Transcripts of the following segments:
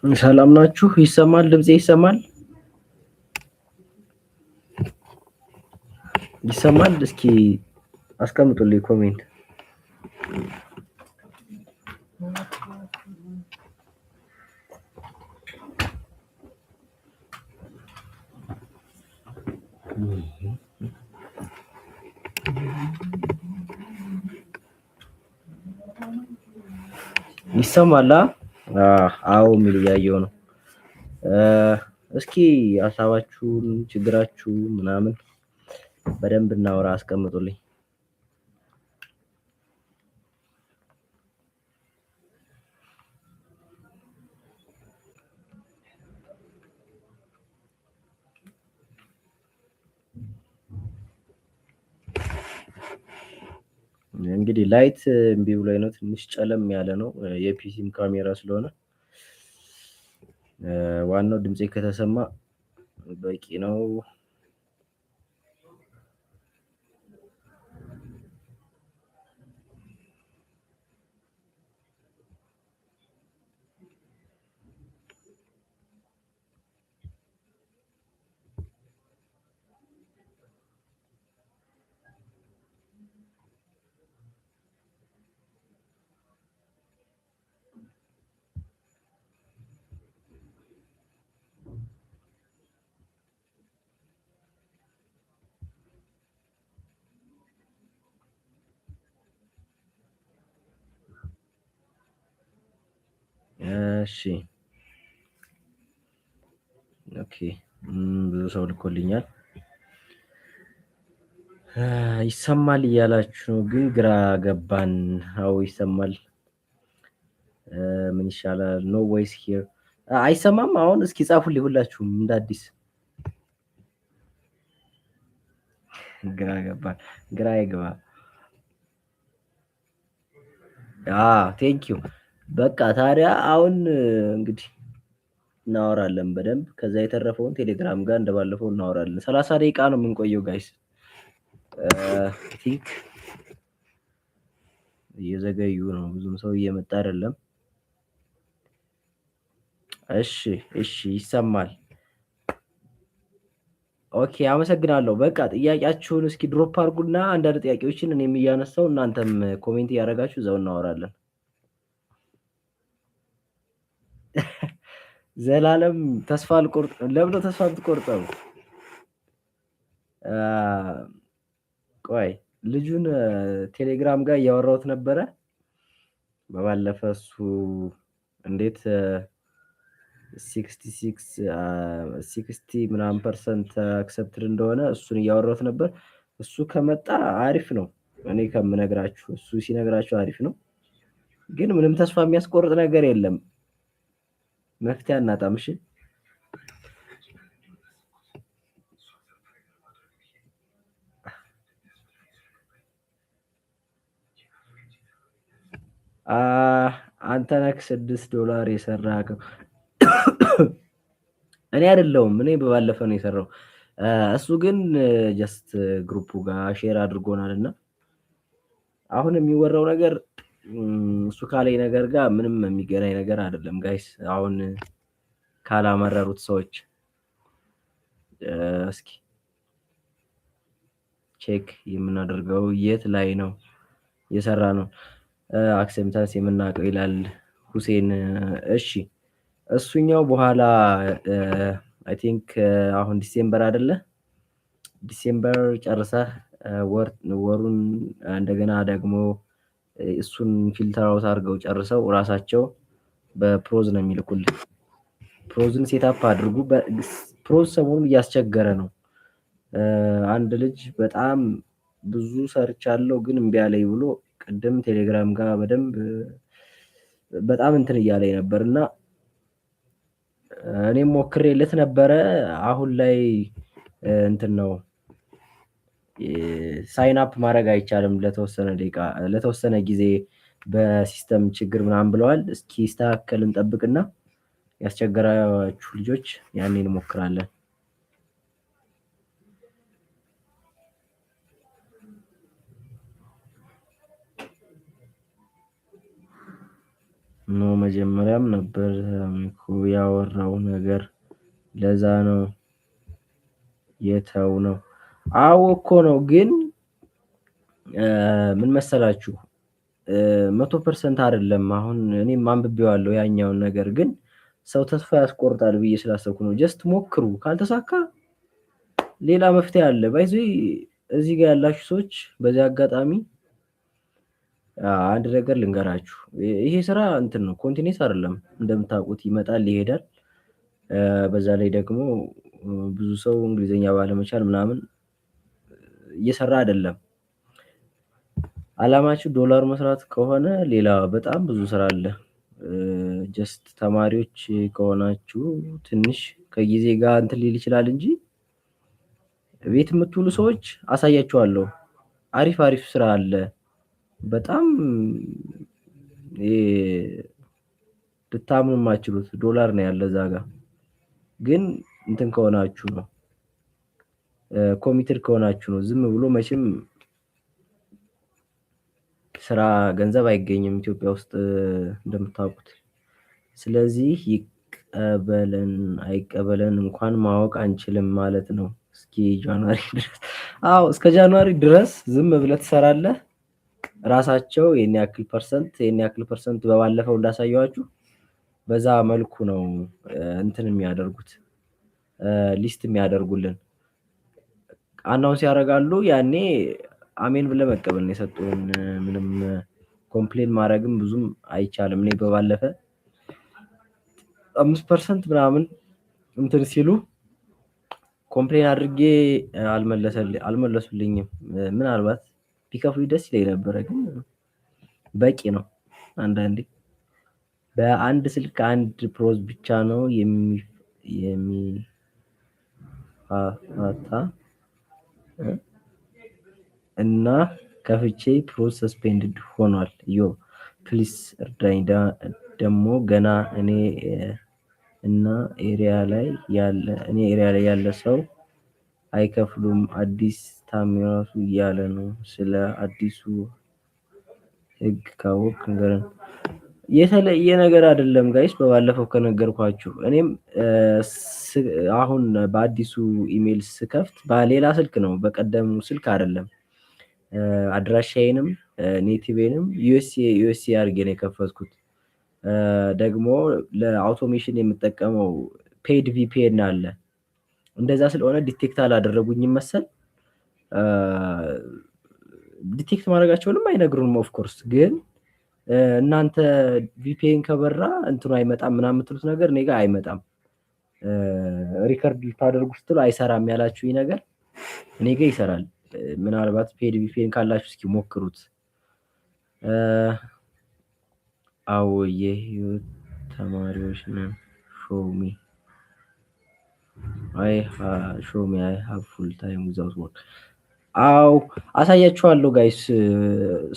ሰላም ናችሁ? ይሰማል? ድምጼ ይሰማል? ይሰማል? እስኪ አስቀምጡልኝ ኮሜንት። ይሰማል? አዎ የሚል እያየሁ ነው። እስኪ ሀሳባችሁን፣ ችግራችሁ ምናምን በደንብ እናውራ። አስቀምጡልኝ። እንግዲህ ላይት እምቢ ብሎኝ ነው። ትንሽ ጨለም ያለ ነው የፒሲም ካሜራ ስለሆነ ዋናው ድምጼ ከተሰማ በቂ ነው። እሺ ኦኬ። ብዙ ሰው ልኮልኛል። ይሰማል እያላችሁ ነው፣ ግን ግራ ገባን። አዎ ይሰማል። ምን ይሻላል? ኖ ቮይስ ሂር። አይሰማም? አሁን እስኪ ጻፉልኝ ሁላችሁም እንደ አዲስ። ግራ ገባን። ግራ ይግባ። ቴንኪው። በቃ ታዲያ አሁን እንግዲህ እናወራለን በደንብ። ከዛ የተረፈውን ቴሌግራም ጋር እንደባለፈው እናወራለን። 30 ደቂቃ ነው የምንቆየው ጋይስ። ቲንክ እየዘገዩ ነው፣ ብዙም ሰው እየመጣ አይደለም። እሺ ይሰማል። ኦኬ አመሰግናለሁ። በቃ ጥያቄያችሁን እስኪ ድሮፕ አድርጉና አንዳንድ ጥያቄዎችን እኔም እያነሳው እናንተም ኮሜንት እያደረጋችሁ እዛው እናወራለን። ዘላለም ተስፋ አልቆርጥ። ለምን ተስፋ የምትቆርጠው? ቆይ ልጁን ቴሌግራም ጋር እያወራሁት ነበረ በባለፈ። እሱ እንዴት 60 ምናምን ፐርሰንት አክሰፕትድ እንደሆነ እሱን እያወራሁት ነበር። እሱ ከመጣ አሪፍ ነው። እኔ ከምነግራችሁ እሱ ሲነግራችሁ አሪፍ ነው፣ ግን ምንም ተስፋ የሚያስቆርጥ ነገር የለም። መፍትሄ አናጣም። እሺ አንተ ነህ $6 የሰራኸው። እኔ አይደለሁም። እኔ በባለፈ ነው የሰራው። እሱ ግን ጀስት ግሩፑ ጋር ሼር አድርጎናል እና አሁን የሚወራው ነገር እሱ ካለኝ ነገር ጋር ምንም የሚገናኝ ነገር አይደለም ጋይስ። አሁን ካላመረሩት ሰዎች እስኪ ቼክ የምናደርገው የት ላይ ነው የሰራ ነው። አክሴፕታንስ የምናውቀው ይላል ሁሴን። እሺ እሱኛው በኋላ አይ ቲንክ አሁን ዲሴምበር አይደለ? ዲሴምበር ጨርሰህ ወሩን እንደገና ደግሞ እሱን ፊልተር አውት አድርገው ጨርሰው እራሳቸው በፕሮዝ ነው የሚልኩልህ። ፕሮዝን ሴታፕ አድርጉ። ፕሮዝ ሰሞኑን እያስቸገረ ነው። አንድ ልጅ በጣም ብዙ ሰርቻለሁ ግን እምቢ አለኝ ብሎ ቅድም ቴሌግራም ጋር በደንብ በጣም እንትን እያለኝ ነበር እና እኔም ሞክሬለት ነበረ። አሁን ላይ እንትን ነው ሳይን አፕ ማድረግ አይቻልም ለተወሰነ ደቂቃ ለተወሰነ ጊዜ በሲስተም ችግር ምናምን ብለዋል። እስኪ ይስተካከል እንጠብቅና ያስቸገራችሁ ልጆች ያኔ እንሞክራለን። ኖ መጀመሪያም ነበር እኮ ያወራው ነገር ለዛ ነው የተው ነው። አዎ እኮ ነው ግን ምን መሰላችሁ 100% አይደለም። አሁን እኔም አንብቤዋለሁ ያኛውን ነገር ግን ሰው ተስፋ ያስቆርጣል ብዬ ስላሰብኩ ነው። ጀስት ሞክሩ፣ ካልተሳካ ሌላ መፍትሄ አለ። ባይዚ እዚህ ጋር ያላችሁ ሰዎች በዚህ አጋጣሚ አንድ ነገር ልንገራችሁ። ይሄ ስራ እንትን ነው፣ ኮንቲኒስ አይደለም። እንደምታውቁት ይመጣል ይሄዳል። በዛ ላይ ደግሞ ብዙ ሰው እንግሊዘኛ ባለመቻል ምናምን እየሰራ አይደለም። አላማችሁ ዶላር መስራት ከሆነ ሌላ በጣም ብዙ ስራ አለ። ጀስት ተማሪዎች ከሆናችሁ ትንሽ ከጊዜ ጋር እንትን ሊል ይችላል እንጂ ቤት የምትውሉ ሰዎች አሳያችኋለሁ። አሪፍ አሪፍ ስራ አለ። በጣም ልታምኑ የማትችሉት ዶላር ነው ያለ እዛ ጋር። ግን እንትን ከሆናችሁ ነው ኮሚትድ ከሆናችሁ ነው። ዝም ብሎ መቼም ስራ ገንዘብ አይገኝም ኢትዮጵያ ውስጥ እንደምታውቁት። ስለዚህ ይቀበለን አይቀበለን እንኳን ማወቅ አንችልም ማለት ነው። እስኪ ጃንዋሪ ድረስ እስከ ጃንዋሪ ድረስ ዝም ብለህ ትሰራለህ። ራሳቸው የኔ ያክል ፐርሰንት በባለፈው እንዳሳየዋችሁ በዛ መልኩ ነው እንትን የሚያደርጉት ሊስት የሚያደርጉልን አናውንስ ያደርጋሉ። ያኔ አሜን ብለህ መቀበል ነው የሰጡን። ምንም ኮምፕሌን ማድረግም ብዙም አይቻልም። እኔ በባለፈ 5% ምናምን እንትን ሲሉ ኮምፕሌን አድርጌ አልመለሱልኝም። ምናልባት ቢከፍሉ ደስ ይለኝ ነበረ፣ ግን በቂ ነው። አንዳንዴ በአንድ ስልክ አንድ ፕሮዝ ብቻ ነው የሚፋታ እና ከፍቼ ፕሮዝ ሰስፔንድድ ሆኗል። ፕሊስ እርዳኝ ደግሞ ገና እኔ ኤሪያ ላይ ያለ ሰው አይከፍሉም። አዲስ ታም ራሱ እያለ ነው። ስለ አዲሱ ህግ ካወቅ ንገረን። የተለየ ነገር አይደለም ጋይስ፣ በባለፈው ከነገርኳችሁ። እኔም አሁን በአዲሱ ኢሜል ስከፍት በሌላ ስልክ ነው፣ በቀደሙ ስልክ አይደለም። አድራሻዬንም ኔቲቬንም ዩኤስኤ አድርጌ ነው የከፈትኩት። ደግሞ ለአውቶሜሽን የምጠቀመው ፔድ ቪፒኤን አለ። እንደዛ ስለሆነ ዲቴክት አላደረጉኝም መሰል። ዲቴክት ማድረጋቸውንም አይነግሩንም ኦፍኮርስ። ግን እናንተ ቪፒኤን ከበራ እንትኑ አይመጣም ምናምን የምትሉት ነገር እኔ ጋር አይመጣም። ሪከርድ ልታደርጉ ስትሉ አይሰራም ያላችሁኝ ነገር እኔ ጋር ይሰራል። ምናልባት ፔድ ቪፒኤን ካላችሁ እስኪ ሞክሩት። አዎ የህይወት ተማሪዎች ነን። ሾሚ አይ ሃቭ ፉል ታይም ዊዛውት ወርክ። አዎ አሳያችኋለሁ ጋይስ።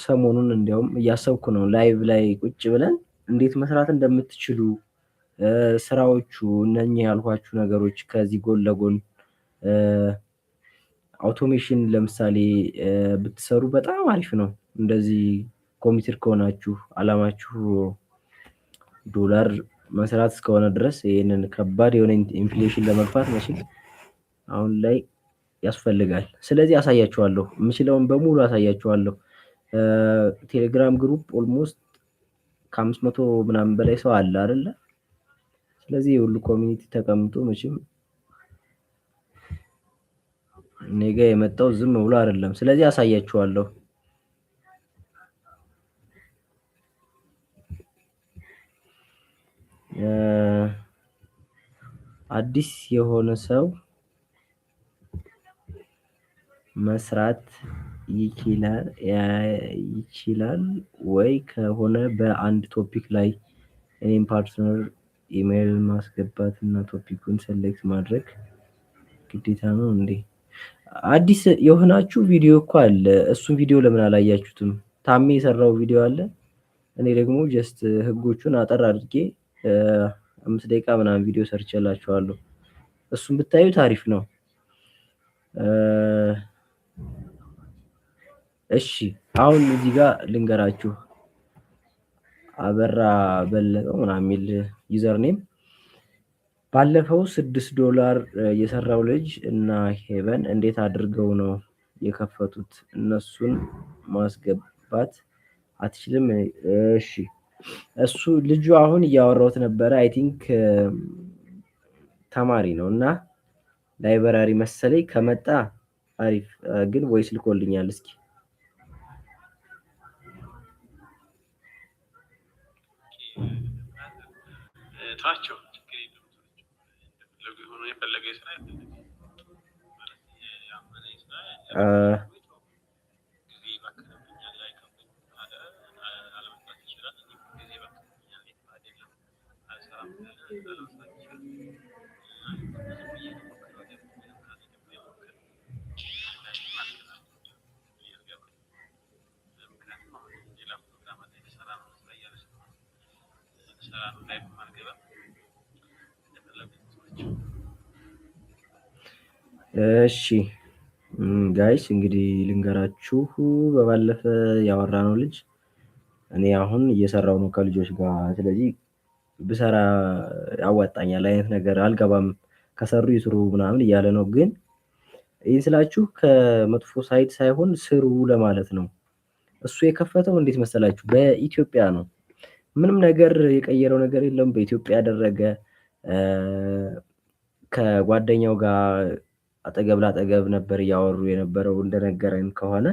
ሰሞኑን እንዲያውም እያሰብኩ ነው ላይቭ ላይ ቁጭ ብለን እንዴት መስራት እንደምትችሉ ስራዎቹ እነኚህ ያልኳችሁ ነገሮች ከዚህ ጎን ለጎን አውቶሜሽን ለምሳሌ ብትሰሩ በጣም አሪፍ ነው። እንደዚህ ኮሚትድ ከሆናችሁ አላማችሁ ዶላር መስራት እስከሆነ ድረስ ይሄንን ከባድ የሆነ ኢንፍሌሽን ለመግፋት መቼም አሁን ላይ ያስፈልጋል። ስለዚህ አሳያችኋለሁ፣ የምችለውን በሙሉ አሳያችኋለሁ። ቴሌግራም ግሩፕ ኦልሞስት ከ500 ምናምን በላይ ሰው አለ አይደለ? ስለዚህ የሁሉ ኮሚኒቲ ተቀምጦ መቼም እኔ ጋር የመጣው ዝም ብሎ አይደለም። ስለዚህ አሳያችኋለሁ። አዲስ የሆነ ሰው መስራት ይችላል ወይ ከሆነ በአንድ ቶፒክ ላይ እኔም ፓርትነር ኢሜይል ማስገባት እና ቶፒኩን ሴሌክት ማድረግ ግዴታ ነው እንዴ? አዲስ የሆናችሁ ቪዲዮ እኮ አለ። እሱን ቪዲዮ ለምን አላያችሁትም? ታሜ የሰራው ቪዲዮ አለ። እኔ ደግሞ ጀስት ህጎቹን አጠር አድርጌ 5 ደቂቃ ምናምን ቪዲዮ ሰርቼላችኋለሁ። እሱን ብታዩ ታሪፍ ነው። እሺ አሁን እዚህ ጋር ልንገራችሁ። አበራ በለጠው ምናምን የሚል ዩዘር ኔም ባለፈው $6 የሰራው ልጅ እና ሄቨን እንዴት አድርገው ነው የከፈቱት? እነሱን ማስገባት አትችልም? እሺ እሱ ልጁ አሁን እያወራሁት ነበረ። አይ ቲንክ ተማሪ ነው እና ላይብራሪ መሰለኝ። ከመጣ አሪፍ፣ ግን ቮይስ ልኮልኛል። እስኪ ታቸው ችግር የለውም። ሆኖ የፈለገ ስራ እሺ ጋይስ እንግዲህ ልንገራችሁ፣ በባለፈ ያወራነው ልጅ እኔ አሁን እየሰራው ነው ከልጆች ጋር። ስለዚህ ብሰራ ያዋጣኛል አይነት ነገር አልገባም፣ ከሰሩ ይስሩ ምናምን እያለ ነው። ግን ይህ ስላችሁ ከመጥፎ ሳይድ ሳይሆን ስሩ ለማለት ነው። እሱ የከፈተው እንዴት መሰላችሁ? በኢትዮጵያ ነው። ምንም ነገር የቀየረው ነገር የለም። በኢትዮጵያ ያደረገ ከጓደኛው ጋር አጠገብ ላጠገብ ነበር እያወሩ የነበረው እንደነገረን ከሆነ።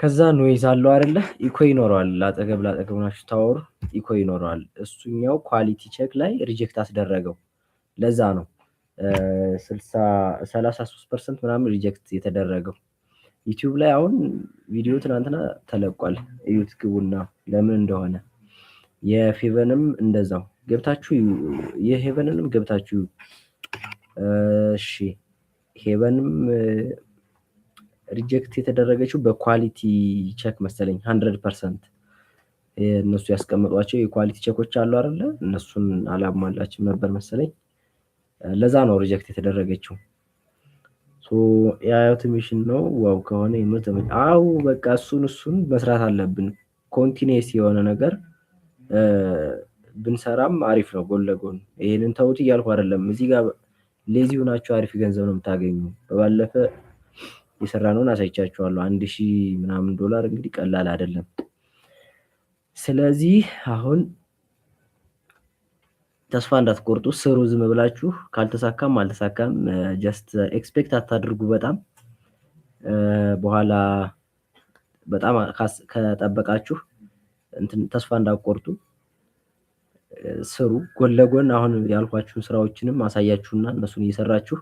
ከዛ ኖይዝ አለው አይደለ? ኢኮ ይኖረዋል። ላጠገብ ላጠገብ ናችሁ ታወሩ፣ ኢኮ ይኖረዋል። እሱኛው ኳሊቲ ቼክ ላይ ሪጀክት አስደረገው። ለዛ ነው 33% ምናምን ሪጀክት የተደረገው። ዩቲዩብ ላይ አሁን ቪዲዮ ትናንትና ተለቋል፣ እዩት ግቡና ለምን እንደሆነ። የፌቨንም እንደዛው ገብታችሁ፣ የሄቨንንም ገብታችሁ። እሺ ሄቨንም ሪጀክት የተደረገችው በኳሊቲ ቼክ መሰለኝ 100%። እነሱ ያስቀምጧቸው የኳሊቲ ቼኮች አሉ አይደለ? እነሱን አላሟላችም ነበር መሰለኝ። ለዛ ነው ሪጀክት የተደረገችው። የአውቶሜሽን ነው ዋው ከሆነ አው በቃ እሱን መስራት አለብን። ኮንቲኒየስ የሆነ ነገር ብንሰራም አሪፍ ነው። ጎን ለጎን ይሄንን ተውት እያልኩ አይደለም። እዚህ ጋር ሌዚ ሆናችሁ አሪፍ ገንዘብ ነው የምታገኙ። በባለፈ የሰራነውን አሳይቻችኋለሁ። 1000 ምናምን ዶላር እንግዲህ ቀላል አይደለም። ስለዚህ አሁን ተስፋ እንዳትቆርጡ፣ ስሩ። ዝም ብላችሁ ካልተሳካም አልተሳካም ጀስት ኤክስፔክት አታድርጉ። በጣም በኋላ በጣም ከጠበቃችሁ እንትን ተስፋ እንዳትቆርጡ፣ ስሩ። ጎን ለጎን አሁን ያልኳችሁን ስራዎችንም አሳያችሁና እነሱን እየሰራችሁ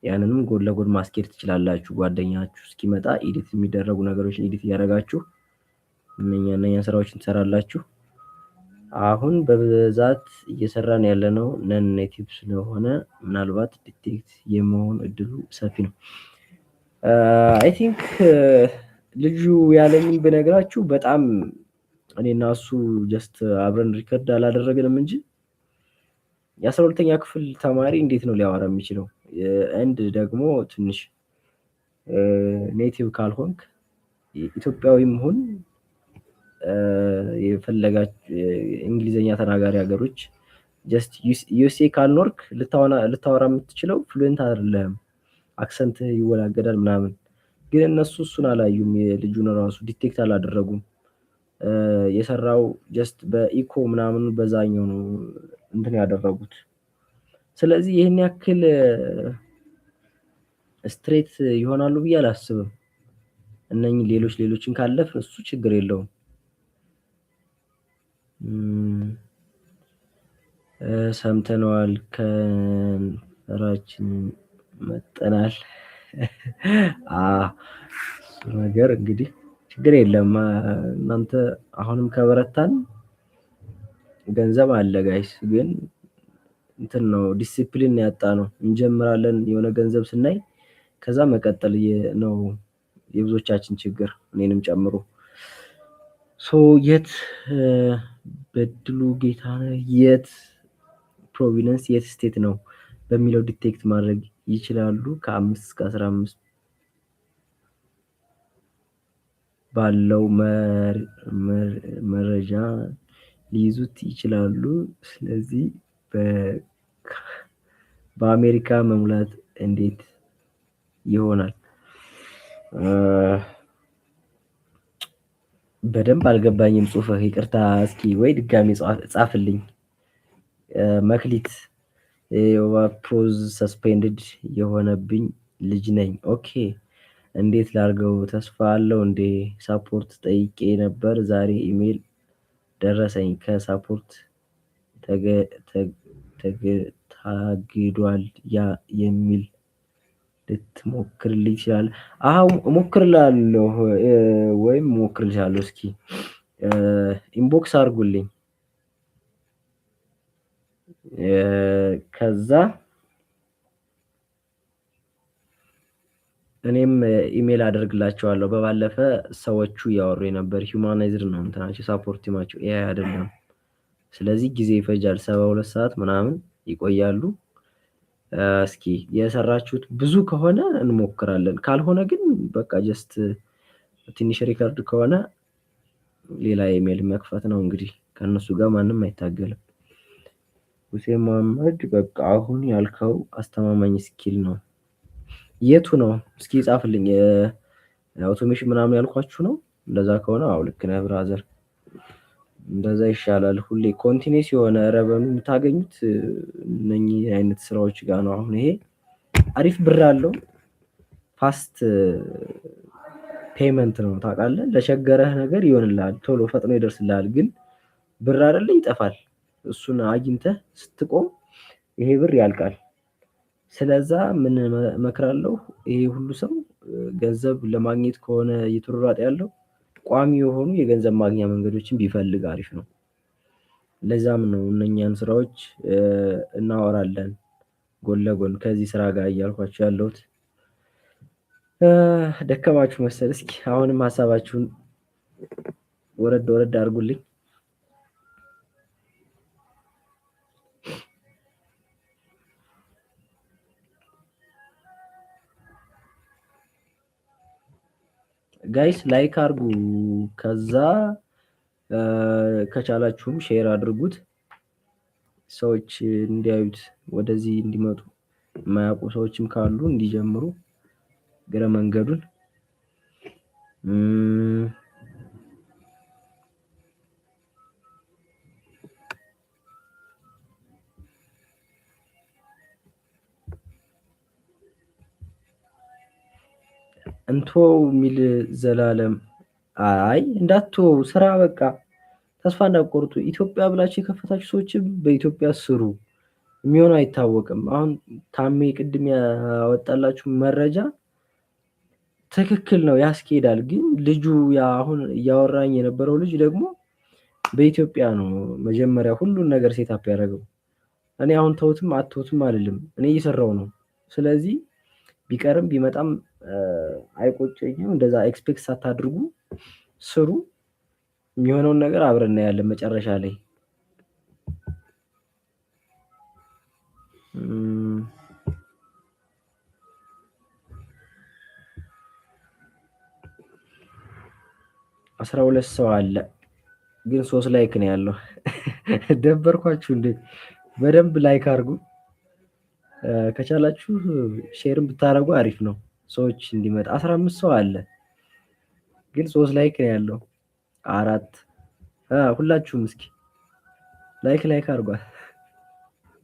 ያንንም ጎን ለጎን ማስኬድ ትችላላችሁ። ጓደኛችሁ እስኪመጣ ኤዲት የሚደረጉ ነገሮችን ኤዲት እያደረጋችሁ እነኛ ስራዎችን ትሰራላችሁ። አሁን በብዛት እየሰራን ያለነው ነን ኔቲቭ ስለሆነ ምናልባት ዲቴክት የመሆን እድሉ ሰፊ ነው። አይ ቲንክ ልጁ ያለኝን ብነግራችሁ በጣም እኔና እሱ ጀስት አብረን ሪከርድ አላደረግንም እንጂ የ12ኛ ክፍል ተማሪ እንዴት ነው ሊያወራ የሚችለው? አንድ ደግሞ ትንሽ ኔቲቭ ካልሆንክ ኢትዮጵያዊም ሁን የፈለጋችሁ እንግሊዘኛ ተናጋሪ ሀገሮች ጀስት ዩኤስኤ ካልኖርክ ልታወራ የምትችለው ፍሉዌንት አይደለም፣ አክሰንት ይወላገዳል ምናምን። ግን እነሱ እሱን አላዩም። የልጁን ራሱ ዲቴክት አላደረጉም። የሰራው ጀስት በኢኮ ምናምን በዛኛው ነው እንትን ያደረጉት። ስለዚህ ይህን ያክል ስትሬት ይሆናሉ ብዬ አላስብም። እነኚህ ሌሎችን ካለፍ እሱ ችግር የለውም። ሰምተነዋል፣ ከንፈራችን መጠናል። ነገር እንግዲህ ችግር የለም። እናንተ አሁንም ከበረታን ገንዘብ አለ ጋይስ። ግን እንትን ነው ዲሲፕሊን ያጣ ነው። እንጀምራለን የሆነ ገንዘብ ስናይ ከዛ መቀጠል ነው የብዙዎቻችን ችግር፣ እኔንም ጨምሮ። የት በድሉ ጌታነህ የት ፕሮቪንስ የት ስቴት ነው በሚለው ዲቴክት ማድረግ ይችላሉ። ከ5 እስከ 15 ባለው መረጃ ሊይዙት ይችላሉ። ስለዚህ በአሜሪካ መሙላት እንዴት ይሆናል? በደንብ አልገባኝም ጽሁፍህ፣ ይቅርታ። እስኪ ወይ ድጋሚ ጻፍልኝ። መክሊት ፕሮዝ ሰስፔንድድ የሆነብኝ ልጅ ነኝ። ኦኬ እንዴት ላርገው? ተስፋ አለው እንዴ? ሳፖርት ጠይቄ ነበር ዛሬ ኢሜል ደረሰኝ። ከሳፖርት ታግዷል የሚል ልትሞክርልኝ ይችላል? አዎ እሞክርላለሁ፣ ወይም እሞክርልሻለሁ። እስኪ ኢንቦክስ አድርጉልኝ። ከዛ እኔም ኢሜል አደርግላቸዋለሁ። በባለፈ ሰዎቹ እያወሩ የነበር ሂውማናይዝድ ነው እንትናቸው፣ ሳፖርት ቲማቸው ኤአይ አይደለም። ስለዚህ ጊዜ ይፈጃል፣ 72 ሰዓት ምናምን ይቆያሉ። እስኪ የሰራችሁት ብዙ ከሆነ እንሞክራለን፣ ካልሆነ ግን በቃ ጀስት ትንሽ ሪከርድ ከሆነ ሌላ ኢሜል መክፈት ነው። እንግዲህ ከእነሱ ጋር ማንም አይታገልም። ሁሴን መሐመድ በቃ አሁን ያልከው አስተማማኝ ስኪል ነው። የቱ ነው? እስኪ ጻፍልኝ። አውቶሜሽን ምናምን ያልኳችሁ ነው። እንደዛ ከሆነ አው ልክ ነህ ብራዘር፣ እንደዛ ይሻላል። ሁሌ ኮንቲኒስ የሆነ ረበኑ የምታገኙት እነኚህ አይነት ስራዎች ጋር ነው። አሁን ይሄ አሪፍ ብር አለው፣ ፋስት ፔመንት ነው ታውቃለህ። ለቸገረህ ነገር ይሆንልሃል፣ ቶሎ ፈጥኖ ይደርስልሃል። ግን ብር አይደለ ይጠፋል። እሱን አግኝተህ ስትቆም ይሄ ብር ያልቃል። ስለዛ ምን እመክራለሁ፣ ይሄ ሁሉ ሰው ገንዘብ ለማግኘት ከሆነ እየተሯሯጠ ያለው ቋሚ የሆኑ የገንዘብ ማግኛ መንገዶችን ቢፈልግ አሪፍ ነው። ለዛም ነው እነኛን ስራዎች እናወራለን ጎን ለጎን ከዚህ ስራ ጋር እያልኳችሁ ያለሁት። ደከማችሁ መሰል። እስኪ አሁንም ሀሳባችሁን ወረድ ወረድ አድርጉልኝ። ጋይስ ላይክ አድርጉ፣ ከዛ ከቻላችሁም ሼር አድርጉት፣ ሰዎች እንዲያዩት፣ ወደዚህ እንዲመጡ፣ የማያውቁ ሰዎችም ካሉ እንዲጀምሩ ግረ መንገዱን። እንቶ የሚል ዘላለም፣ አይ እንዳትወው ስራ፣ በቃ ተስፋ እንዳትቆርጡ። ኢትዮጵያ ብላችሁ የከፈታችሁ ሰዎችም በኢትዮጵያ ስሩ፣ የሚሆነው አይታወቅም። አሁን ታሜ ቅድም ያወጣላችሁ መረጃ ትክክል ነው፣ ያስኬዳል። ግን ልጁ አሁን እያወራኝ የነበረው ልጅ ደግሞ በኢትዮጵያ ነው መጀመሪያ ሁሉን ነገር ሴታፕ ያደረገው። እኔ አሁን ተውትም አትተውትም አልልም፣ እኔ እየሰራው ነው። ስለዚህ ቢቀርም ቢመጣም አይቆጨኝም። እንደዛ ኤክስፔክት ሳታድርጉ ስሩ፣ የሚሆነውን ነገር አብረን እናያለን መጨረሻ ላይ። አስራ 12 ሰው አለ፣ ግን 3 ላይክ ነው ያለው። ደበርኳችሁ እንዴ? በደንብ ላይክ አድርጉ። ከቻላችሁ ሼርም ብታረጉ አሪፍ ነው፣ ሰዎች እንዲመጣ። 15 ሰው አለ፣ ግን 3 ላይክ ነው ያለው። 4 ሁላችሁም እስኪ ላይክ አድርጓል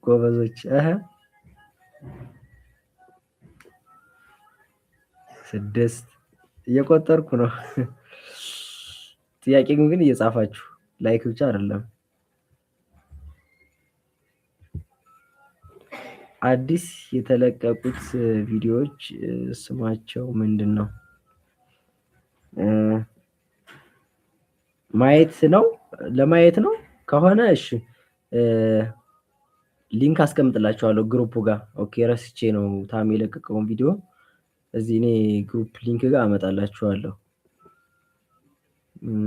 ጎበዞች። 6 እየቆጠርኩ ነው። ጥያቄ ግን እየጻፋችሁ ላይክ ብቻ አይደለም። አዲስ የተለቀቁት ቪዲዮዎች ስማቸው ምንድን ነው? ማየት ነው፣ ለማየት ነው ከሆነ እሺ፣ ሊንክ አስቀምጥላችኋለሁ ግሩፕ ጋር። ኦኬ ረስቼ ነው ታም የለቀቀውን ቪዲዮ እዚህ እኔ ግሩፕ ሊንክ ጋር አመጣላችኋለሁ።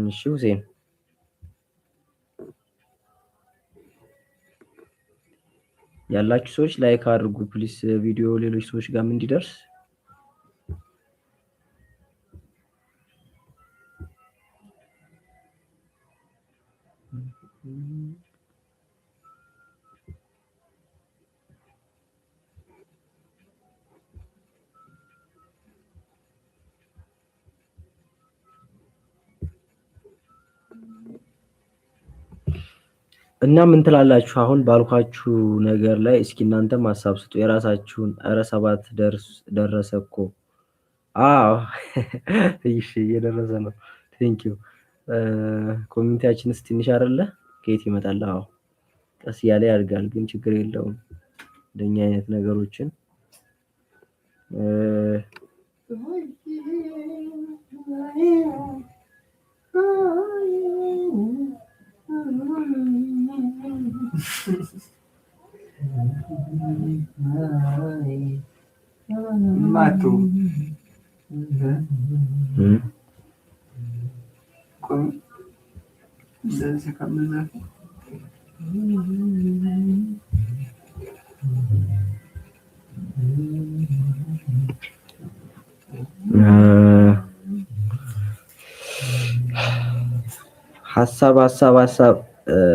እሺ ሁሴን ያላችሁ ሰዎች ላይክ አድርጉ ፕሊስ፣ ቪዲዮ ሌሎች ሰዎች ጋርም እንዲደርስ። እና ምን ትላላችሁ? አሁን ባልኳችሁ ነገር ላይ እስኪ እናንተም ሀሳብ ስጡ የራሳችሁን። ኧረ 7 ደረሰ እኮ። አዎ እሺ እየደረሰ ነው። ቴንኪው። ኮሚኒቲያችንስ ትንሽ አይደለ? ከየት ይመጣል? አዎ ቀስ እያለ ያድጋል፣ ግን ችግር የለውም። እንደኛ አይነት ነገሮችን ማቱ እንደዚህ ከምዘፍ ሀሳብ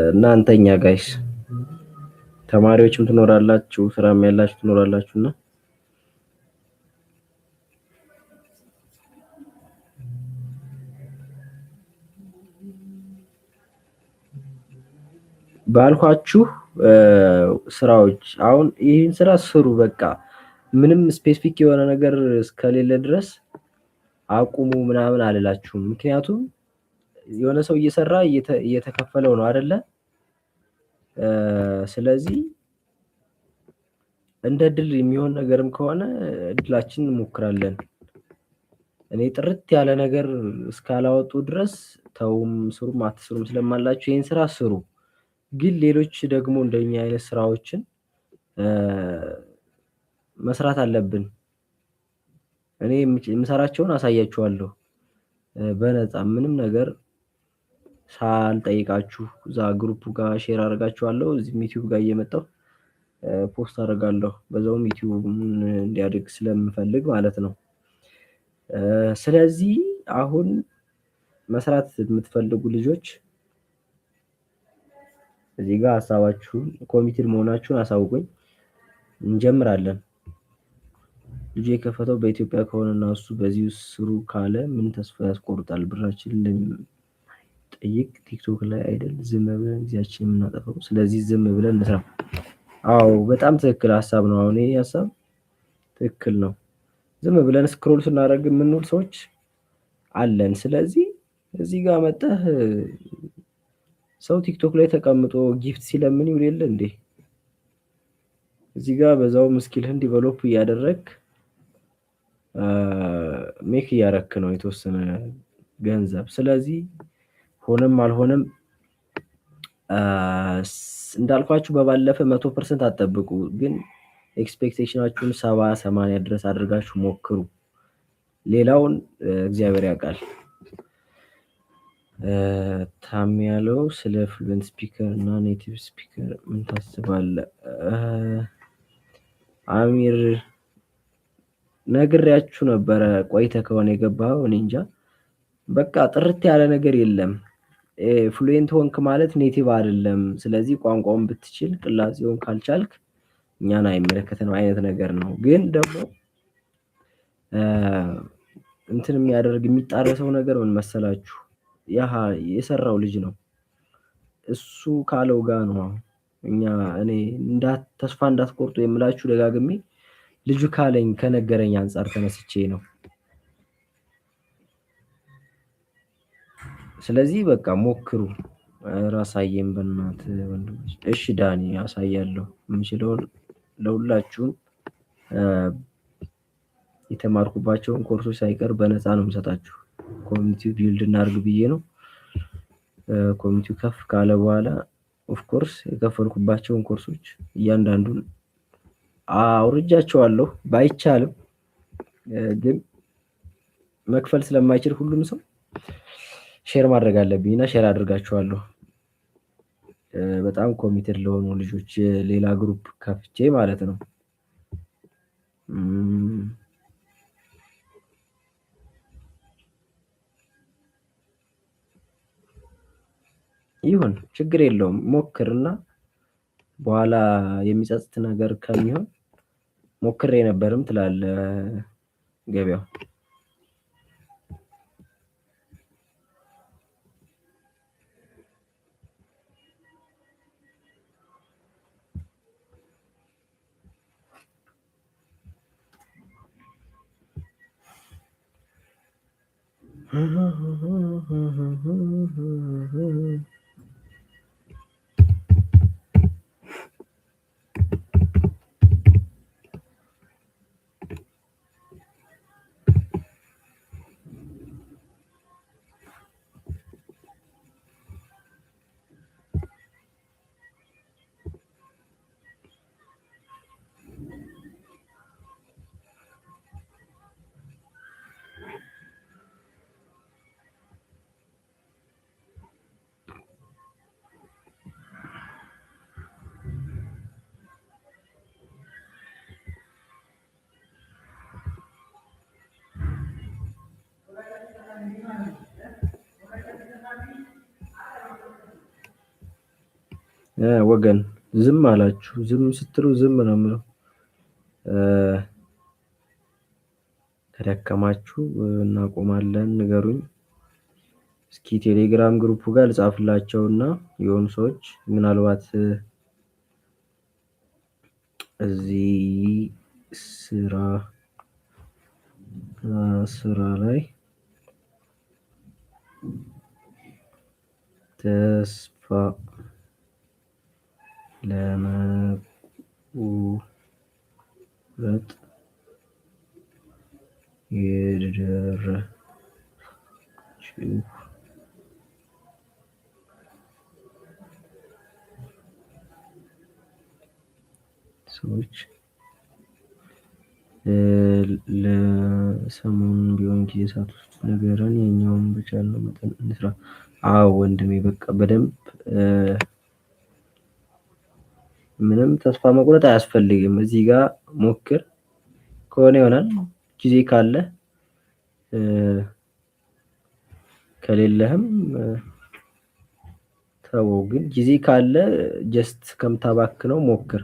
እናንተኛ ጋይስ ተማሪዎችም ትኖራላችሁ፣ ስራም ያላችሁ ትኖራላችሁና ባልኳችሁ ስራዎች አሁን ይህን ስራ ስሩ። በቃ ምንም ስፔሲፊክ የሆነ ነገር እስከሌለ ድረስ አቁሙ ምናምን አልላችሁም። ምክንያቱም የሆነ ሰው እየሰራ እየተከፈለው ነው አይደለ? ስለዚህ እንደ እድል የሚሆን ነገርም ከሆነ እድላችንን እንሞክራለን። እኔ ጥርት ያለ ነገር እስካላወጡ ድረስ ተውም ስሩም አትስሩም ስለማላችሁ ይሄን ስራ ስሩ። ግን ሌሎች ደግሞ እንደኛ አይነት ስራዎችን መስራት አለብን። እኔ የምሰራቸውን አሳያችኋለሁ በነፃ ምንም ነገር ሳልጠይቃችሁ። እዛ ግሩፕ ጋር ሼር አደርጋችኋለሁ። እዚህም ዩቲዩብ ጋር እየመጣሁ ፖስት አደርጋለሁ። በዛውም ዩቲዩብን እንዲያድግ ስለምፈልግ ማለት ነው። ስለዚህ አሁን መስራት የምትፈልጉ ልጆች እዚህ ጋር ሀሳባችሁን ኮሚትድ መሆናችሁን አሳውቁኝ። እንጀምራለን። ልጁ የከፈተው በኢትዮጵያ ከሆነና እሱ በዚህ ስሩ ካለ ምን ተስፋ ያስቆርጣል? ብራችንን ለሚጠይቅ ቲክቶክ ላይ አይደል ዝም ብለን ጊዜያችንን የምናጠፋው? ስለዚህ ዝም ብለን እንስራ። አዎ በጣም ትክክል ሀሳብ ነው። አሁን ይሄ ሀሳብ ትክክል ነው። ዝም ብለን ስክሮል ስናደርግ የምንውል ሰዎች አለን። ስለዚህ እዚህ ጋር መጣህ ሰው ቲክቶክ ላይ ተቀምጦ ጊፍት ሲለምን ይውል የለ እንዴ? እዚህ ጋር በዛውም ስኪልህን ዲቨሎፕ እያደረግ ሜክ እያረክ ነው የተወሰነ ገንዘብ። ስለዚህ ሆነም አልሆነም እንዳልኳችሁ በባለፈ 100% አትጠብቁ፣ ግን ኤክስፔክቴሽናችሁን 70-80 ድረስ አድርጋችሁ ሞክሩ። ሌላውን እግዚአብሔር ያውቃል። ታም ያለው ስለ ፍሉዌንት ስፒከር እና ኔቲቭ ስፒከር ምን ታስባለህ? አሚር ነግሬያችሁ ነበረ። ቆይተ ከሆነ የገባው እኔ እንጃ። በቃ ጥርት ያለ ነገር የለም። ፍሉዌንት ሆንክ ማለት ኔቲቭ አይደለም። ስለዚህ ቋንቋውን ብትችል ቅላጼውን ካልቻልክ እኛን አይመለከተንም አይነት ነገር ነው። ግን ደግሞ እንትን የሚያደርግ የሚጣረሰው ነገር ምን መሰላችሁ? ያ የሰራው ልጅ ነው። እሱ ካለው ጋር ነው እኔ ተስፋ እንዳትቆርጡ የምላችሁ ደጋግሜ። ልጁ ካለኝ ከነገረኝ አንፃር ተነስቼ ነው። ስለዚህ በቃ ሞክሩ። ራሳየን በእናትህ ወንድሞች። እሺ ዳኒ ያሳያለሁ የምችለውን ለሁላችሁም። የተማርኩባቸውን ኮርሶች ሳይቀር በነፃ ነው የምሰጣችሁ። ኮሚኒቲው ቢልድ እናድርግ ብዬ ነው። ኮሚኒቲው ከፍ ካለ በኋላ ኦፍ ኮርስ የከፈልኩባቸውን ኮርሶች እያንዳንዱን አውርጃቸዋለሁ። ባይቻልም ግን መክፈል ስለማይችል ሁሉም ሰው ሼር ማድረግ አለብኝ እና ሼር አድርጋቸዋለሁ። በጣም ኮሚትድ ለሆኑ ልጆች ሌላ ግሩፕ ከፍቼ ማለት ነው። ይሁን ችግር የለውም ሞክርና በኋላ የሚጸጽት ነገር ከሚሆን ሞክሬ ነበርም ትላለህ ገበያው። ወገን ዝም አላችሁ። ዝም ስትሉ ዝም ነው የምለው። ከደከማችሁ እናቆማለን ንገሩኝ። እስኪ ቴሌግራም ግሩፕ ጋር ልጻፍላቸውና የሆኑ ሰዎች ምናልባት እዚህ ስራ ላይ ተስፋ ለመቁረጥ የደረሳችሁ ሰዎች ለሰሞኑን ቢሆን ጊዜ ሰዓት ውስጥ ነገርን የኛውን በቻልነው መጠን እንስራ። አዎ ወንድሜ በቃ በደንብ ምንም ተስፋ መቁረጥ አያስፈልግም። እዚህ ጋር ሞክር ከሆነ ይሆናል። ጊዜ ካለ ከሌለህም ተወው። ግን ጊዜ ካለ ጀስት ከምታባክነው ሞክር።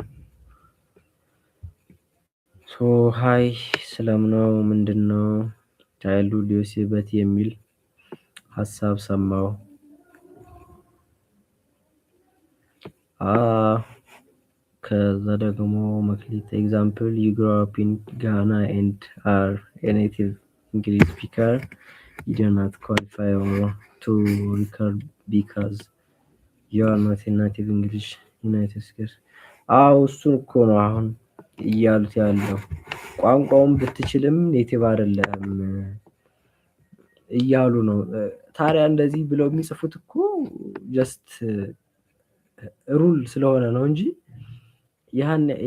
ሃይ ስለምነው ምንድነው ቻይልድሁድ ዮሴበት የሚል ሀሳብ ሰማው። ከዛ ደግሞ መክሊት ኤግዛምፕል you grow up in Ghana and are a native English speaker, you do not qualify or to record because you are not a native English United States። እሱን እኮ ነው አሁን እያሉት ያለው። ቋንቋውን ብትችልም ኔቲቭ አይደለም እያሉ ነው። ታዲያ እንደዚህ ብለው የሚጽፉት እኮ ጀስት ሩል ስለሆነ ነው እንጂ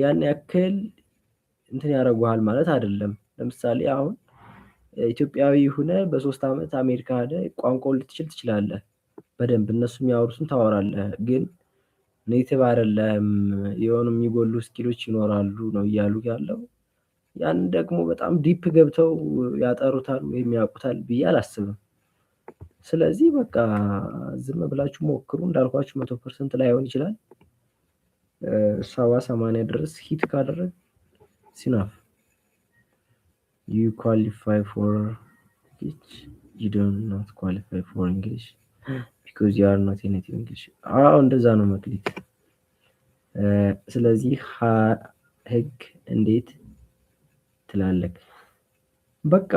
ያን ያክል እንትን ያደርጉሃል ማለት አይደለም። ለምሳሌ አሁን ኢትዮጵያዊ ሆነ በ3 አመት አሜሪካ ሄደ ቋንቋውን ልትችል ትችላለህ በደንብ እነሱ የሚያወሩትን ታወራለህ። ግን ኔቲቭ አይደለም የሆኑ የሚጎሉ ስኪሎች ይኖራሉ ነው እያሉ ያለው። ያን ደግሞ በጣም ዲፕ ገብተው ያጠሩታል ወይም ያውቁታል ብዬ አላስብም። ስለዚህ በቃ ዝም ብላችሁ ሞክሩ። እንዳልኳችሁ 100% ላይሆን ይችላል። 70-80 ድረስ ሂት ካደረግ ሲናፍ you qualify for English, you do not qualify for English because you are not a native English። እንደዛ ነው መክሊት። ስለዚህ ህግ እንዴት ትላለህ? በቃ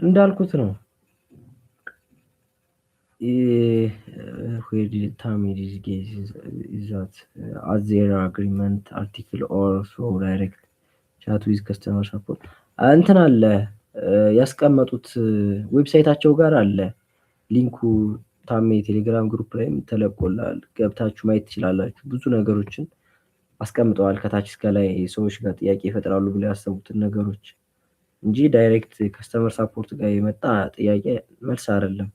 እንዳልኩት ነው። where did Tommy this case is that as their agreement article or so direct chat with customer support እንትን አለ ያስቀመጡት ዌብሳይታቸው ጋር አለ ሊንኩ። ታሜ ቴሌግራም ግሩፕ ላይም ተለቆላል ገብታችሁ ማየት ትችላላችሁ። ብዙ ነገሮችን አስቀምጠዋል ከታች እስከ ላይ ሰዎች ጋር ጥያቄ ይፈጥራሉ ብለው ያሰቡትን ነገሮች እንጂ ዳይሬክት ከስተመር ሳፖርት ጋር የመጣ ጥያቄ መልስ አይደለም።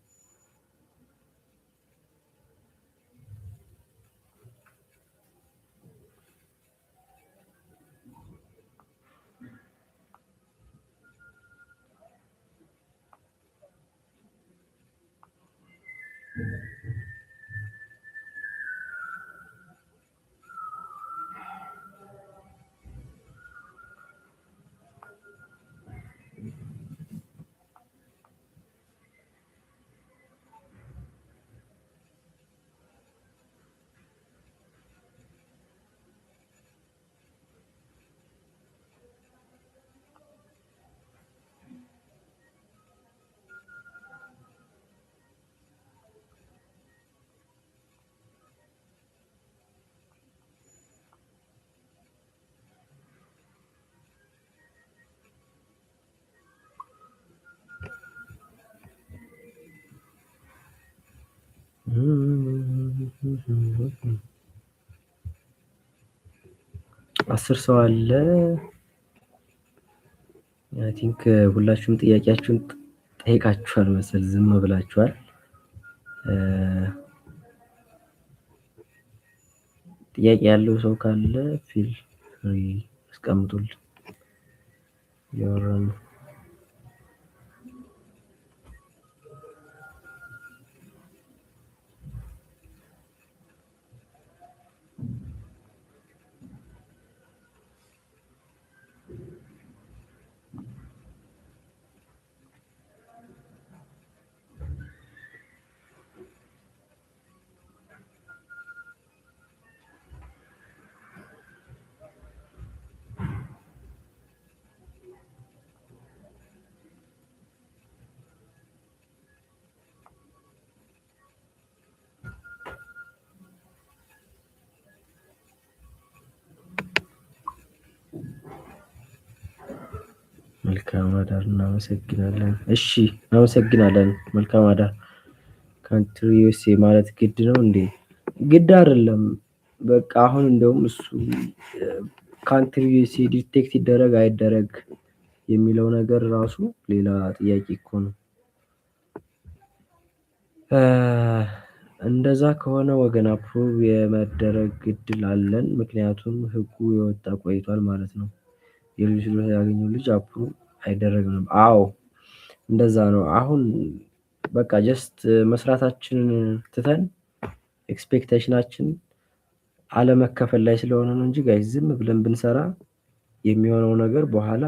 አስር ሰው አለ። አይ ቲንክ ሁላችሁም ጥያቄያችሁን ጠይቃችኋል መሰል፣ ዝም ብላችኋል። ጥያቄ ያለው ሰው ካለ ፊል ፍሪ አስቀምጡልን። ያወራን መልካም አዳር። እናመሰግናለን። እሺ እናመሰግናለን። መልካም አዳር። ካንትሪ ዩኤስኤ ማለት ግድ ነው እንዴ? ግድ አይደለም። በቃ አሁን እንደውም እሱ ካንትሪ ዩኤስኤ ዲቴክት ይደረግ አይደረግ የሚለው ነገር ራሱ ሌላ ጥያቄ እኮ ነው። እንደዛ ከሆነ ወገን አፕሩቭ የመደረግ እድል አለን። ምክንያቱም ህጉ የወጣ ቆይቷል ማለት ነው። የልጅ ያገኘው ልጅ አፕሩቭ አይደረግም። አዎ እንደዛ ነው። አሁን በቃ ጀስት መስራታችንን ትተን ኤክስፔክቴሽናችን አለመከፈል ላይ ስለሆነ ነው እንጂ ጋይስ ዝም ብለን ብንሰራ የሚሆነው ነገር በኋላ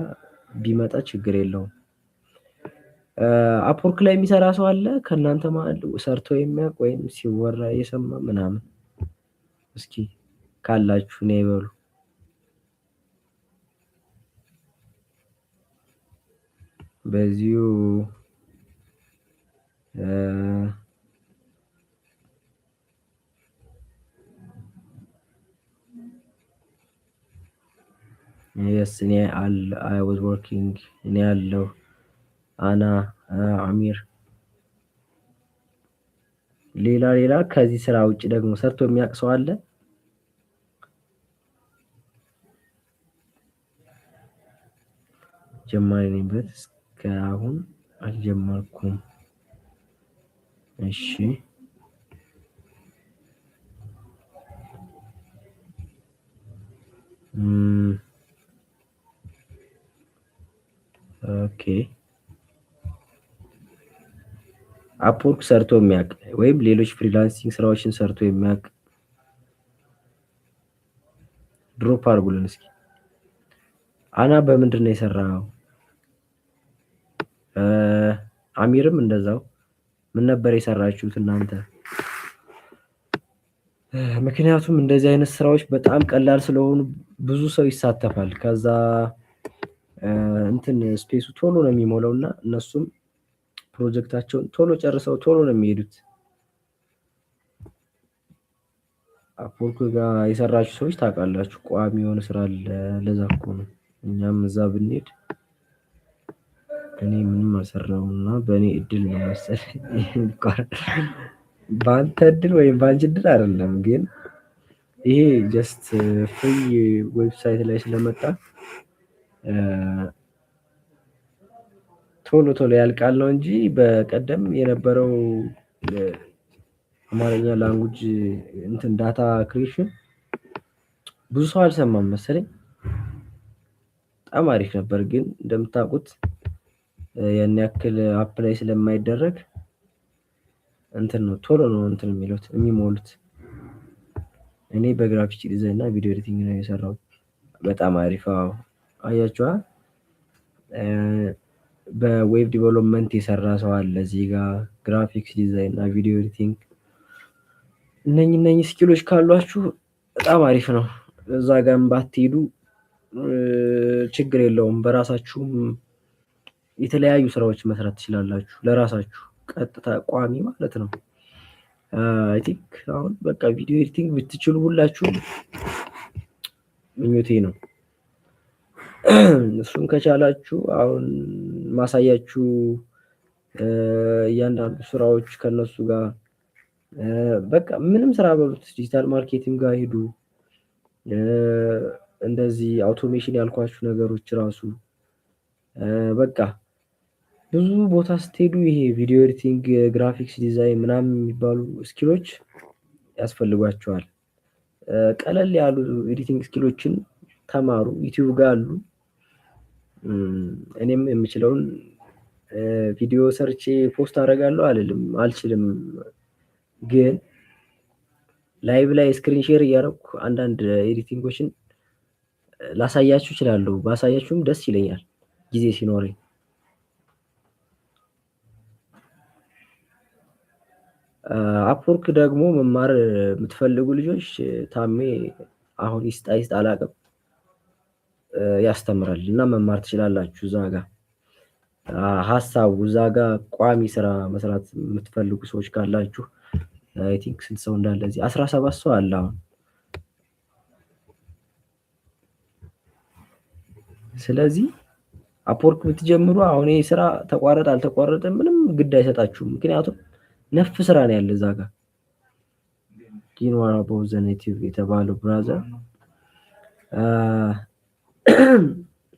ቢመጣ ችግር የለውም። አፕወርክ ላይ የሚሰራ ሰው አለ ከእናንተ መሀል ሰርቶ የሚያውቅ ወይም ሲወራ የሰማ ምናምን? እስኪ ካላችሁ ነው ይበሉ። በዚሁ yes እኔ I was working እኔ ያለው አና አሚር ሌላ ከዚህ ስራ ውጭ ደግሞ ሰርቶ የሚያውቅ ሰው አለ? ጀማሪ ነኝ በት እስካሁን አልጀመርኩም። እሺ ኦኬ አፕወርክ ሰርቶ የሚያውቅ ወይም ሌሎች ፍሪላንሲንግ ስራዎችን ሰርቶ የሚያውቅ ድሮፕ አድርጉልን እስኪ። አና በምንድን ነው የሰራው? አሚርም እንደዛው ምን ነበር የሰራችሁት እናንተ? ምክንያቱም እንደዚህ አይነት ስራዎች በጣም ቀላል ስለሆኑ ብዙ ሰው ይሳተፋል። ከዛ እንትን ስፔሱ ቶሎ ነው የሚሞላው እና እነሱም ፕሮጀክታቸውን ቶሎ ጨርሰው ቶሎ ነው የሚሄዱት። አፕወርክ ጋር የሰራችሁ ሰዎች ታውቃላችሁ፣ ቋሚ የሆነ ስራ አለ። ለዛ እኮ ነው እኛም እዛ ብንሄድ እኔ ምንም አልሰራውም እና በእኔ እድል ነው መሰለኝ። በአንተ እድል ወይም በአንቺ እድል አይደለም፣ ግን ይሄ ጀስት ፍሪ ዌብሳይት ላይ ስለመጣ ቶሎ ያልቃል ነው እንጂ በቀደም የነበረው አማርኛ ላንጉጅ እንትን ዳታ ክሪኤሽን ብዙ ሰው አልሰማም መሰለኝ። በጣም አሪፍ ነበር፣ ግን እንደምታውቁት ያን ያክል አፕ ላይ ስለማይደረግ እንትን ነው ቶሎ ነው እንትን የሚሞሉት። እኔ በግራፊክስ ዲዛይን እና ቪዲዮ ኤዲቲንግ ነው የሰራሁት። በጣም አሪፍ። አዎ አያችኋ። በዌብ ዲቨሎፕመንት የሰራ ሰው አለ እዚህ ጋር፣ ግራፊክስ ዲዛይን እና ቪዲዮ ኤዲቲንግ። እነኚህ ስኪሎች ካሏችሁ በጣም አሪፍ ነው። እዛ ጋር ባትሄዱ ችግር የለውም። በራሳችሁም የተለያዩ ስራዎች መስራት ትችላላችሁ፣ ለራሳችሁ ቀጥታ ቋሚ ማለት ነው። አይ ቲንክ አሁን በቃ ቪዲዮ ኤዲቲንግ ብትችሉ ሁላችሁም ምኞቴ ነው። እሱን ከቻላችሁ አሁን ማሳያችሁ እያንዳንዱ ስራዎች ከነሱ ጋር በቃ ምንም ስራ በሉት ዲጂታል ማርኬቲንግ ጋር ሄዱ። እንደዚህ አውቶሜሽን ያልኳችሁ ነገሮች ራሱ በቃ ብዙ ቦታ ስትሄዱ ይሄ ቪዲዮ ኤዲቲንግ፣ ግራፊክስ ዲዛይን ምናምን የሚባሉ ስኪሎች ያስፈልጓቸዋል። ቀለል ያሉ ኤዲቲንግ ስኪሎችን ተማሩ። ዩቲዩብ ጋር አሉ። እኔም የምችለውን ቪዲዮ ሰርቼ ፖስት አደርጋለሁ አልችልም፣ ግን ላይቭ ላይ ስክሪን ሼር እያደረኩ አንዳንድ ኤዲቲንጎችን ላሳያችሁ እችላለሁ። ባሳያችሁም ደስ ይለኛል ጊዜ ሲኖረኝ። አፕወርክ ደግሞ መማር የምትፈልጉ ልጆች ታሜ አሁን ይስጣ አላውቅም ያስተምራል እና መማር ትችላላችሁ። እዛ ጋር ሀሳቡ እዛ ጋር ቋሚ ስራ መስራት የምትፈልጉ ሰዎች ካላችሁ አይ ቲንክ ስንት ሰው እንዳለ እዚህ 17 ሰው አለ አሁን። ስለዚህ አፕወርክ ብትጀምሩ አሁን ይሄ ስራ ተቋረጠ አልተቋረጠ ምንም ግድ አይሰጣችሁም። ምክንያቱም ነፍ ስራ ነው ያለ እዛ ጋር። ዲንዋራ ቦዘኔቲቭ የተባለው ብራዘር